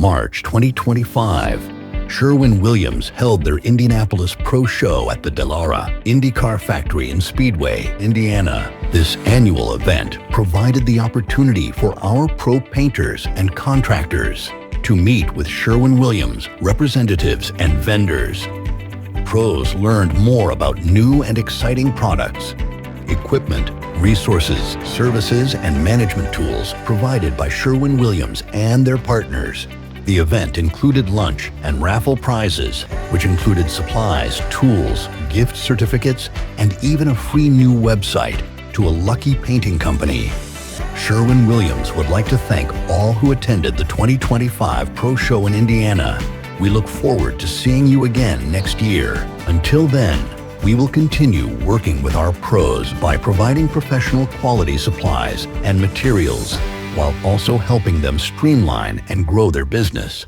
March 2025, Sherwin-Williams held their Indianapolis Pro Show at the Dallara Indy Car Factory in Speedway, Indiana. This annual event provided the opportunity for our pro painters and contractors to meet with Sherwin-Williams representatives and vendors. Pros learned more about new and exciting products, equipment, resources, services, and management tools provided by Sherwin-Williams and their partners. The event included lunch and raffle prizes, which included supplies, tools, gift certificates, and even a free new website to a lucky painting company. Sherwin-Williams would like to thank all who attended the 2025 Pro Show in Indiana. We look forward to seeing you again next year. Until then, we will continue working with our pros by providing professional quality supplies and materials while also helping them streamline and grow their business.